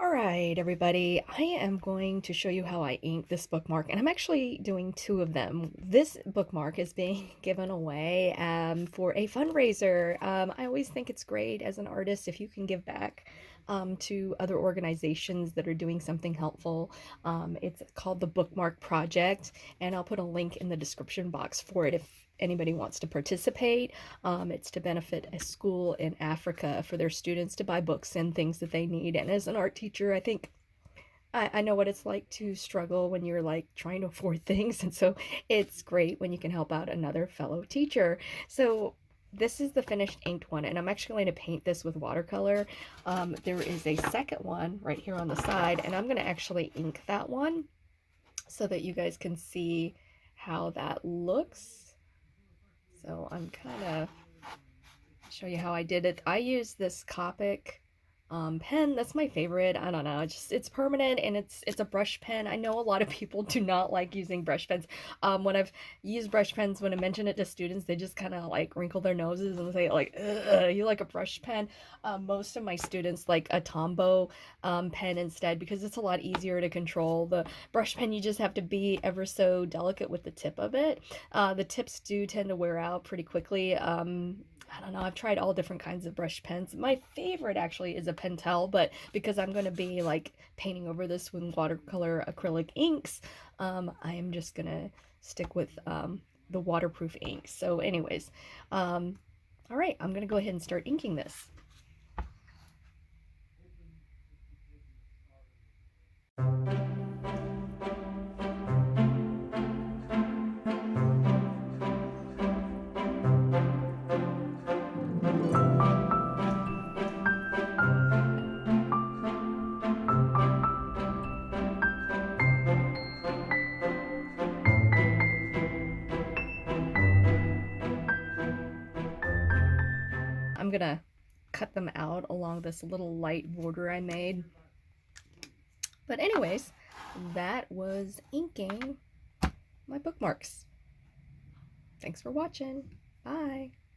All right, everybody, I am going to show you how I ink this bookmark, and I'm actually doing two of them. This bookmark is being given away for a fundraiser. I always think it's great as an artist if you can give back to other organizations that are doing something helpful. It's called the Bookmark Project, and I'll put a link in the description box for it if anybody wants to participate. It's to benefit a school in Africa for their students to buy books and things that they need. And as an art teacher, I think I know what it's like to struggle when you're like trying to afford things. And so it's great when you can help out another fellow teacher. So this is the finished inked one, and I'm actually going to paint this with watercolor. There is a second one right here on the side, and I'm going to actually ink that one so that you guys can see how that looks. So I'm kind of show you how I did it. I use this Copic pen. That's my favorite. I don't know. It's permanent, and it's a brush pen. I know a lot of people do not like using brush pens. When I've used brush pens, when I mention it to students, they just kind of like wrinkle their noses and say like, "Ugh, you like a brush pen?" Most of my students like a Tombow pen instead because it's a lot easier to control. The brush pen, you just have to be ever so delicate with the tip of it. The tips do tend to wear out pretty quickly. I don't know, I've tried all different kinds of brush pens. My favorite actually is a Pentel, but because I'm going to be like painting over this with watercolor acrylic inks, I am just going to stick with the waterproof inks. So anyways, all right, I'm going to go ahead and start inking this. I'm gonna cut them out along this little light border I made. But anyways, that was inking my bookmarks. Thanks for watching. Bye.